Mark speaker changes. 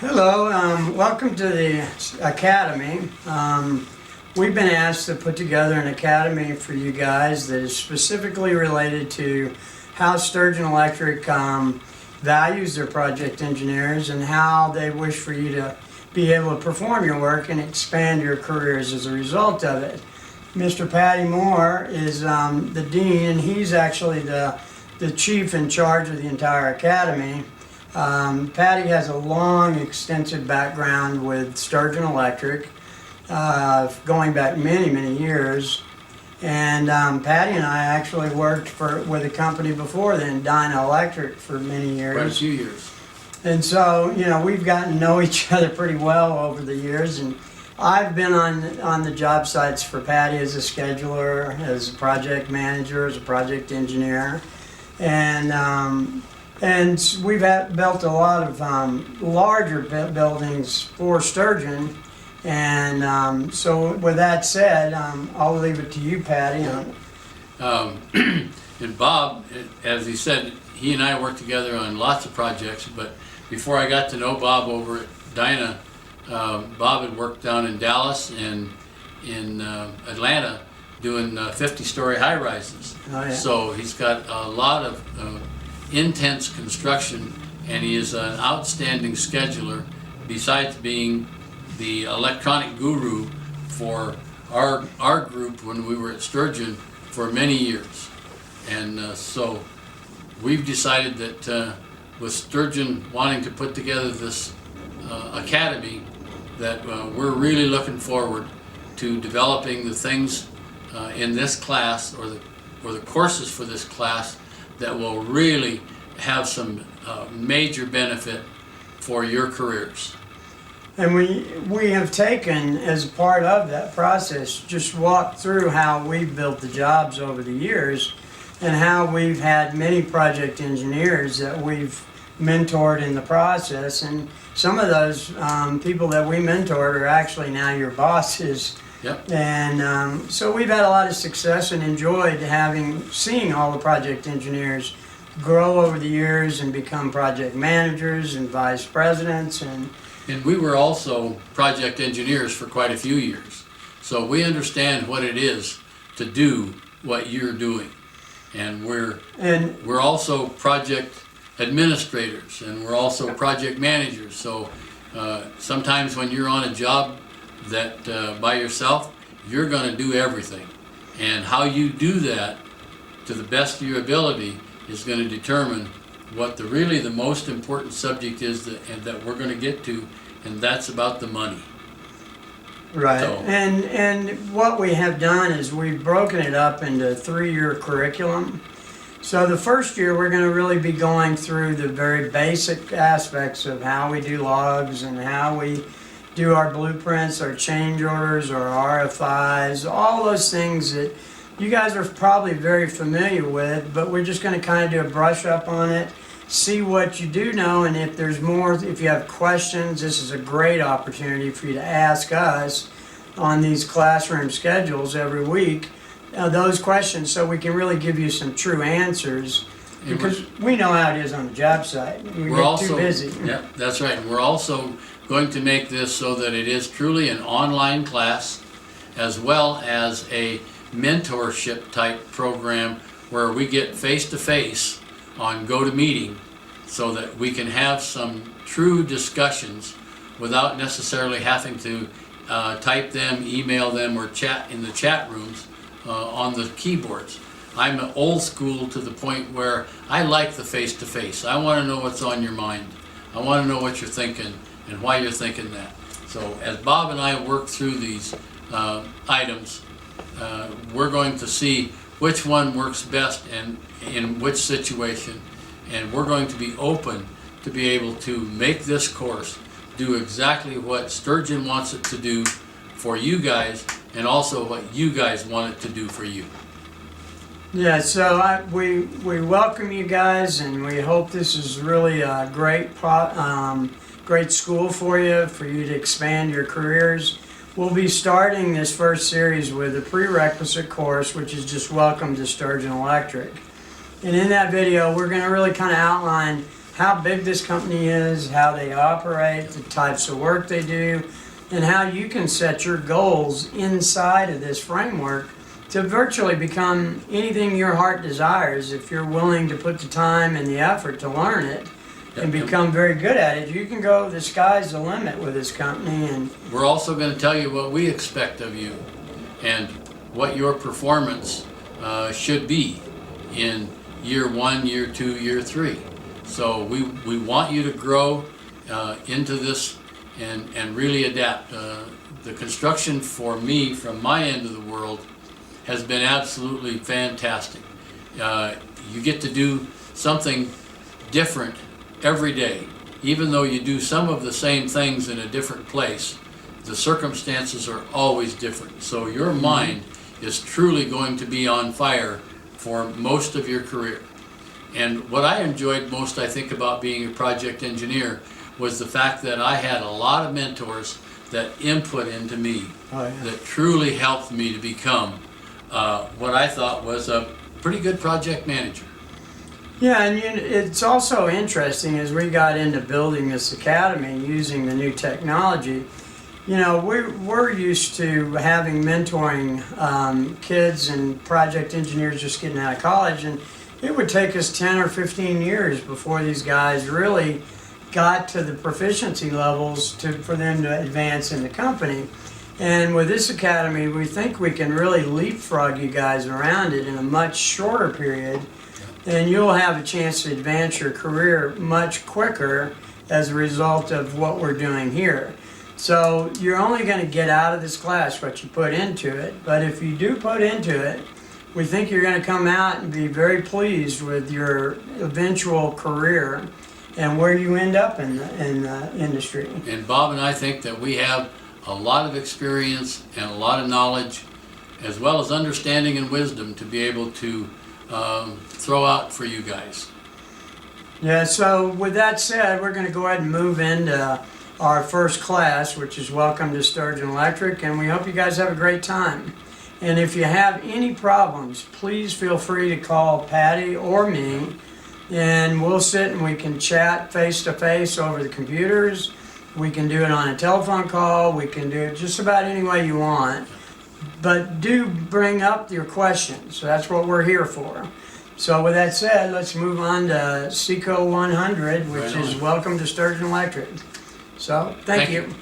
Speaker 1: Hello, welcome to the Academy. We've been asked to put together an academy for you guys that is specifically related to how Sturgeon Electric values their project engineers and how they wish for you to be able to perform your work and expand your careers as a result of it. Mr. Patty Moore is the dean, and he's actually the chief in charge of the entire academy. Patty has a long, extensive background with Sturgeon Electric, going back many, many years. And Patty and I actually worked with a company before then, Dyna Electric, for many years.
Speaker 2: Quite a few years.
Speaker 1: And so, you know, we've gotten to know each other pretty well over the years. And I've been on the job sites for Patty as a scheduler, as a project manager, as a project engineer. And we've built a lot of larger buildings for Sturgeon. And so with that said, I'll leave it to you, Patty.
Speaker 2: And Bob, as he said, he and I worked together on lots of projects, but before I got to know Bob over at Dyna, Bob had worked down in Dallas and in Atlanta doing 50-story high-rises.
Speaker 1: Oh, yeah.
Speaker 2: So he's got a lot of intense construction, and he is an outstanding scheduler, besides being the electronic guru for our group when we were at Sturgeon for many years. And so we've decided that with Sturgeon wanting to put together this academy, that we're really looking forward to developing the things in this class, or the courses for this class, that will really have some major benefit for your careers.
Speaker 1: And we have taken, as a part of that process, just walked through how we've built the jobs over the years and how we've had many project engineers that we've mentored in the process. And some of those people that we mentored are actually now your bosses.
Speaker 2: Yep.
Speaker 1: And so we've had a lot of success and enjoyed seeing all the project engineers grow over the years and become project managers and vice presidents. And
Speaker 2: we were also project engineers for quite a few years. So we understand what it is to do what you're doing. And we're also project administrators, and we're also project managers. So sometimes when you're on a job that by yourself, you're going to do everything. And how you do that to the best of your ability is going to determine what really the most important subject is that we're going to get to, and that's about the money.
Speaker 1: Right.
Speaker 2: So,
Speaker 1: and what we have done is we've broken it up into a 3-year curriculum. So the first year we're going to really be going through the very basic aspects of how we do logs and how we do our blueprints, our change orders, our RFIs, all those things that you guys are probably very familiar with, but we're just going to kind of do a brush up on it, see what you do know, and if there's more, if you have questions, this is a great opportunity for you to ask us on these classroom schedules every week those questions, so we can really give you some true answers, because we know how it is on the job site. We get too busy.
Speaker 2: Yeah, that's right. And we're also going to make this so that it is truly an online class, as well as a mentorship type program where we get face-to-face on GoToMeeting, so that we can have some true discussions without necessarily having to type them, email them, or chat in the chat rooms on the keyboards. I'm old school to the point where I like the face-to-face. I want to know what's on your mind. I want to know what you're thinking and why you're thinking that. So as Bob and I work through these items, we're going to see which one works best and in which situation, and we're going to be open to be able to make this course do exactly what Sturgeon wants it to do for you guys, and also what you guys want it to do for you.
Speaker 1: Yeah, so we welcome you guys, and we hope this is really a great school for you to expand your careers. We'll be starting this first series with a prerequisite course, which is just Welcome to Sturgeon Electric. And in that video, we're going to really kind of outline how big this company is, how they operate, the types of work they do, and how you can set your goals inside of this framework to virtually become anything your heart desires if you're willing to put the time and the effort to learn it and become very good at it. You can go, the sky's the limit with this company. And
Speaker 2: we're also going to tell you what we expect of you and what your performance should be in year 1, year 2, year 3. So we want you to grow into this and really adapt. The construction for me, from my end of the world, has been absolutely fantastic. You get to do something different every day. Even though you do some of the same things in a different place, the circumstances are always different. So your mind is truly going to be on fire for most of your career. And what I enjoyed most, I think, about being a project engineer was the fact that I had a lot of mentors that input into me, that truly helped me to become what I thought was a pretty good project manager.
Speaker 1: yeah, and it's also interesting as we got into building this academy using the new technology. You know, we're used to having mentoring kids and project engineers just getting out of college, and it would take us 10 or 15 years before these guys really got to the proficiency levels for them to advance in the company. And with this academy, we think we can really leapfrog you guys around it in a much shorter period, and you'll have a chance to advance your career much quicker as a result of what we're doing here. So you're only going to get out of this class what you put into it, but if you do put into it, we think you're going to come out and be very pleased with your eventual career and where you end up in the industry.
Speaker 2: And Bob and I think that we have a lot of experience and a lot of knowledge, as well as understanding and wisdom to be able to throw out for you guys.
Speaker 1: Yeah, so with that said, we're going to go ahead and move into our first class, which is Welcome to Sturgeon Electric, and we hope you guys have a great time. And if you have any problems, please feel free to call Patty or me, and we'll sit and we can chat face to face over the computers. We can do it on a telephone call. We can do it just about any way you want. But do bring up your questions. That's what we're here for. So with that said, let's move on to SECO 100, which is Welcome to Sturgeon Electric. So thank you.